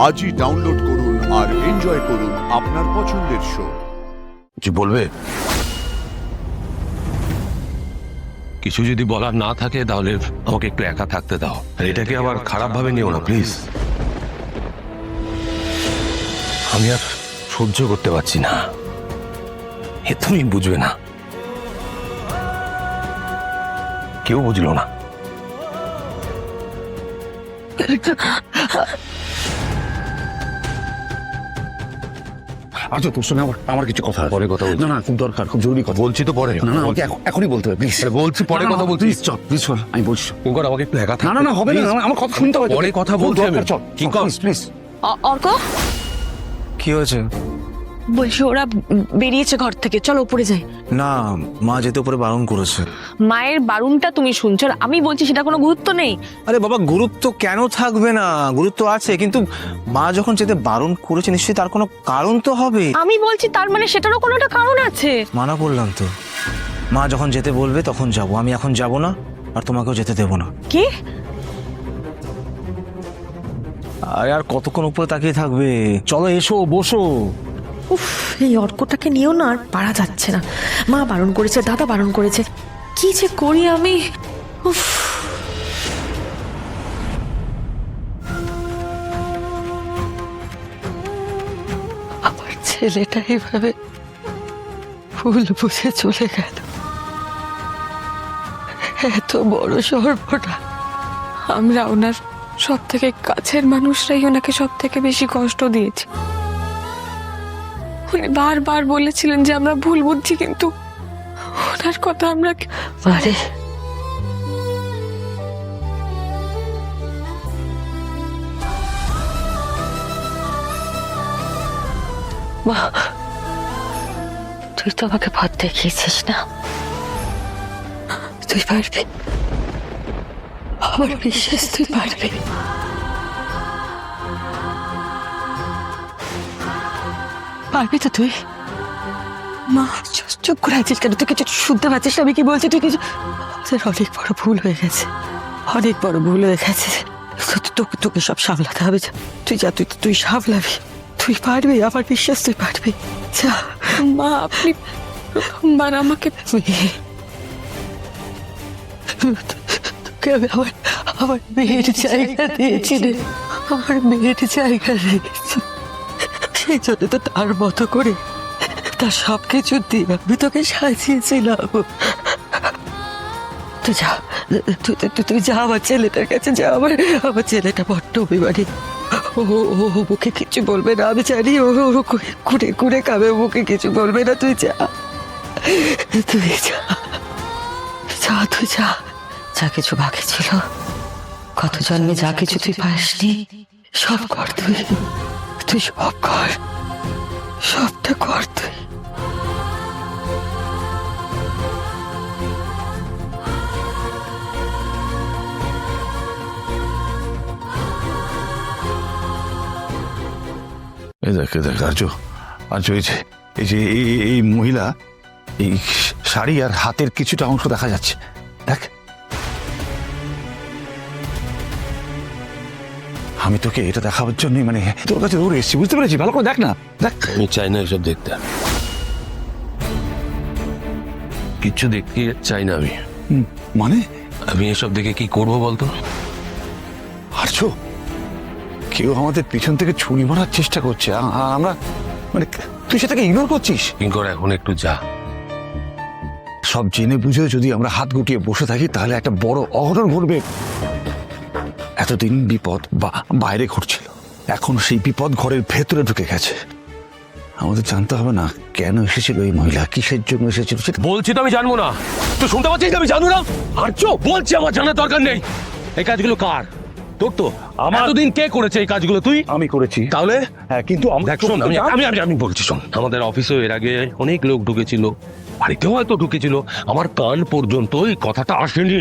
আজই ডাউনলোড করুন আর এনজয় করুন আপনার পছন্দের শো। কিছু বলবে? কিছু যদি বলার না থাকে তাহলে আমাকে একটু একা থাকতে দাও। আর এটাকে আবার খারাপ ভাবে নিও না প্লিজ। আমি আর সহ্য করতে পারছি না। এ তুমি বুঝবে না, কেউ বুঝলো না। আচ্ছা, তোর সঙ্গে আমার কিছু কথা আছে। পরে কথা বলছি। না না, খুব দরকার, খুব জরুরি কথা বলছি তো পরে। না না, আমাকে এখনই বলতে হবে প্লিজ। বলছি পরে কথা বলছি। প্লিজ চল, প্লিজ চল, আমি বলছি। কিঙ্কর আমাকে একটু একা না না না, হবে না, আমার কথা শুনতে হবে। পরে কথা বলছি আমি। চল কিঙ্কর প্লিজ প্লিজ। অর্ক, কি হয়েছে? বলছি ওরা বেরিয়েছে ঘর থেকে, চলো উপরে যাই। না, মা যেতে উপরে বারণ করেছে। মায়ের বারণটা তুমি শুনছো আর আমি বলছি সেটা কোনো গুরুত্ব নেই। আরে বাবা, গুরুত্ব কেন থাকবে না? গুরুত্ব আছে, কিন্তু মা যখন যেতে বারণ করেছে নিশ্চয়ই তার কোনো কারণ তো হবে। আমি বলছি তার মানে সেটারও কোনো একটা কারণ আছে। মানা করলাম তো, মা যখন যেতে বলবে তখন যাব। আমি এখন যাব না, আর তোমাকেও যেতে দেবো না। কি? আরে আর কতক্ষণ উপরে তাকিয়ে থাকবে? চলো, এসো, বসো। উফ, এই অর্কটাকে নিয়েও না আর পারা যাচ্ছে না। মা বারণ করেছে, দাদা বারণ করেছে, কি যে করি আমি। উফ, আমার ছেলেটা এইভাবে ভুল বুঝে চলে গেল। এত বড় সর্বটা। আমরা ওনার সব থেকে কাছের মানুষরাই ওনাকে সব থেকে বেশি কষ্ট দিয়েছি। উনি বারবার বলেছিলেন যে আমরা ভুল বুঝছি, কিন্তু ওনার কথা আমরা পারে মা, তুই তো আমাকে পথ দেখিয়েছিস না, তুই পারবি। আমার বিশ্বাস তুই পারবি। পারবি তো তুই? মা, চুপ করে আছিস কেন? তুই কিছু শুনতে পাচ্ছিস না আমি কি বলছি? তুই কিছু, তোর অনেক বড় ভুল হয়ে গেছে, অনেক বড় ভুল হয়ে গেছে। তোকে তোকে সব সামলাতে হবে। তুই যা, তুই সামলাবি, তুই পারবি, আমার বিশ্বাস তুই পারবি। যা। মা, আপনি প্রথমবার আমাকে তোকে আমি আমার মেয়ের জায়গা দিয়েছি রে, আমার মেয়ের জায়গা দিয়েছি। সেই জন্য তো তার মতো করে তার সব কিছু দিয়ে আমি তোকে সাজিয়েছিলাম। তুই যা, তুই যা আমার ছেলেটার কাছে যা। আমার ছেলেটা বড্ড অভিমানী। ও মুখে কিছু বলবে না, আমি জানি। ও কুড়ে কুড়ে খাবে, মুখে কিছু বলবে না। তুই যা, তুই যা, যা, তুই যা। যা কিছু বাকি ছিল, কত জন্মে যা কিছু তুই পাসনি, সব কর তুই। তুই সব কর, সবটা কর তুই। এই দেখ আর্য, এই মহিলা, এই শাড়ি আর হাতের কিছুটা অংশ দেখা যাচ্ছে, দেখ। আমি তোকে এটা দেখাবার জন্যই মানে তোর কাছে দৌড়ে এসেছি, বুঝতে পেরেছি? ভালো করে দেখ না, দেখ। আমি চাই না এসব দেখতে, কিচ্ছু দেখতে চাই না আমি। মানে আমি এসব দেখে কি করবো বলতো? আর্য, কেউ আমাদের পিছন থেকে ছুরি মারার চেষ্টা করছে, আর আমরা মানে তুই সেটাকে ইগনোর করছিস। কিঙ্কর এখন একটু যা। সব জেনে বুঝে যদি আমরা হাত গুটিয়ে বসে থাকি তাহলে একটা বড় অঘটন ঘটবে। এতদিন বিপদ বাইরে ঘটছিল, এখন সেই বিপদ ঘরের ভেতরে ঢুকে গেছে। আমাদের জানতে হবে না কেন এসেছিল এই মহিলা, কিসের জন্য এসেছিল সেটা। বলছি তো আমি জানবো না। তুই শুনতে পাচ্ছিস? আমি জানবো না। আর চো বলছি, আমার জানার দরকার নেই। এই কাজগুলো কার? তোর তো। আমার এতদিন কে করেছে এই কাজগুলো? তুই? আমি করেছি। তাহলে হ্যাঁ, কিন্তু দেখ শোন, আমি বলছি শোন। আমাদের অফিসেও এর আগে অনেক লোক ঢুকেছিল, বাড়িতেও হয়তো ঢুকেছিল। আমার কান পর্যন্ত এই কথাটা আসেনি,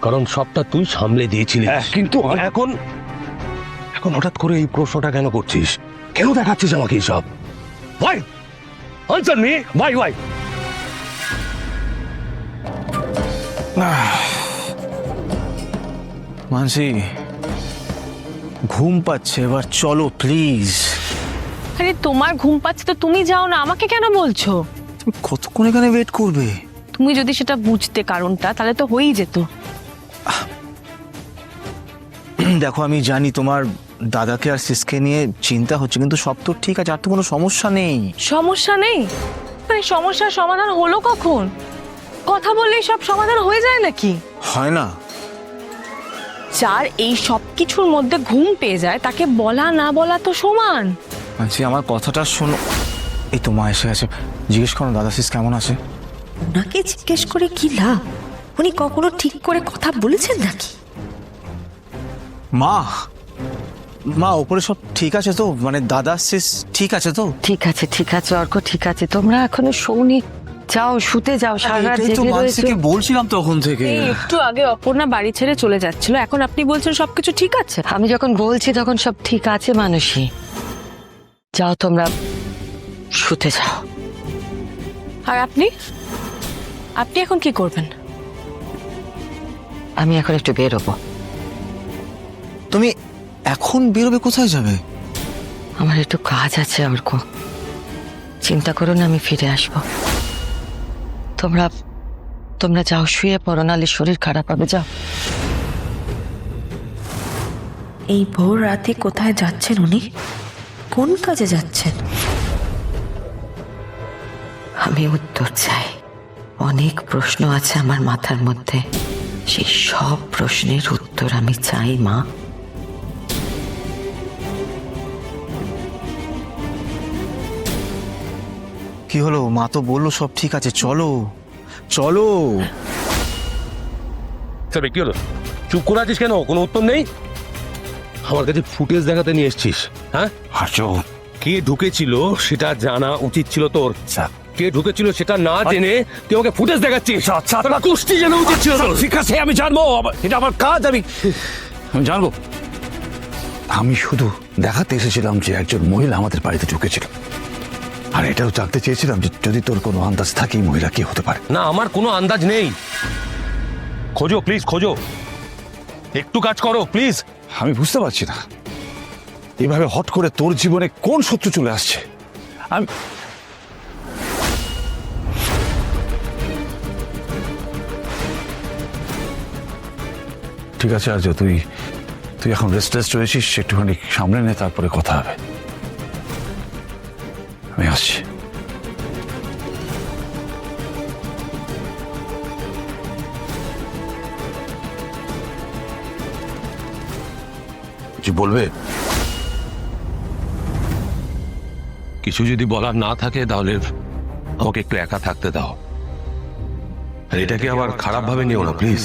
কারণ সবটা তুই সামলে দিয়েছিলি। কিন্তু এখন এখন হঠাৎ করে এই প্রশ্নটা কেন করছিস? কেন দেখাচ্ছিস আমাকে এইসব? ভাই আনসার মি, ভাই মানসি, ঘুম পাচ্ছে, এবার চলো প্লিজ। আরে তোমার ঘুম পাচ্ছে তো তুমি যাও না, আমাকে কেন বলছো? তুমি কতক্ষণ এখানে ওয়েট করবে? তুমি যদি সেটা বুঝতে কারণটা, তাহলে তো হয়েই যেত। দেখো আমি জানি তোমার দাদাকে আর সিসকে নিয়ে চিন্তা হচ্ছে, কিন্তু সব তো ঠিক আছে, আর তো কোনো সমস্যা নেই। সমস্যা নেই? মানে সমস্যার সমাধান হলো কখন? কথা বললেই সব সমাধান হয়ে যায় নাকি? হয় না? যার এই সব কিছুর মধ্যে ঘুম পেয়ে যায়, তাকে বলা না বলা তো সমান। আচ্ছা আমার কথাটা শোনো। এই তো মা এসে গেছে, জিজ্ঞেস করো দাদা সিস কেমন আছে। ওনাকে জিজ্ঞেস করে কি লাভ? উনি কখনো ঠিক করে কথা বলেছেন নাকি? মা, মা ওপরে সব ঠিক আছে তো? মানে দাদা সিস ঠিক আছে তো? ঠিক আছে অর্ক, ঠিক আছে। তোমরা এখনো শোনি, যাও শুতে যাও, সারা রাত এটাই তো জেগে রয়েছো। মানসিকে বলছিলাম তখন থেকে। এই একটু আগে অপর্ণা বাড়ি ছেড়ে চলে যাচ্ছিল, এখন আপনি বলছেন সবকিছু ঠিক আছে? আমি যখন বলছি তখন সব ঠিক আছে মানসী। যাও তোমরা শুতে যাও। আর আপনি আপনি এখন কি করবেন? আমি এখন একটু বেরোবো। তুমি এখন বেরোবে? কোথায় যাবে? আমার একটু কাজ আছে অর্ক, চিন্তা করো না, আমি ফিরে আসবো। তোমরা তোমরা যাও, শুয়ে পড়ো, নাহলে শরীর খারাপ হবে। যাও। এই ভোর রাতে কোথায় যাচ্ছেন উনি? কোন কাজে যাচ্ছেন? আমি উত্তর চাই। অনেক প্রশ্ন আছে আমার মাথার মধ্যে, সেই সব প্রশ্নের উত্তর আমি চাই মা। কি হলো? মা তো বললো সব ঠিক আছে, চলো চলো। তবে কি হলো? চুপ করে আছিস কেন? কোনো উত্তর নেই? আমার কাছে ফুটেজ দেখাতে নিয়ে এসছিস, হ্যাঁ? হাসো। কে ঢুকেছিল সেটা জানা উচিত ছিল তোর। কে ঢুকেছিল সেটা না জেনে তুই আমাকে ফুটেজ দেখাচ্ছিস। তোর কুষ্টি জানা উচিত ছিল তোর। ঠিক আছে আমি জানবো, এটা আমার কাজ, আমি জানবো। আমি শুধু দেখাতে এসেছিলাম যে একজন মহিলা আমাদের বাড়িতে ঢুকেছিল, আর এটাও জানতে চেয়েছিলাম যে যদি তোর কোনো আন্দাজ থাকে এই মহিলা কে হতে পারে। না, আমার কোনো আন্দাজ নেই। খোঁজো প্লিজ, খোঁজো, একটু কাজ করো প্লিজ। আমি বুঝতে পারছি না এভাবে হট করে তোর জীবনে কোন শত্রু চলে আসছে। আমি ঠিক আছে আর্য, তুই এখন রেস্টলেস রয়েছিস, একটুখানি সামনে নে, তারপরে কথা হবে। আমি আসছি। কিছু বলবে? কিছু যদি বলার না থাকে তাহলে আমাকে একটু একা থাকতে দাও। আর এটাকে আবার খারাপ ভাবে নিও না প্লিজ।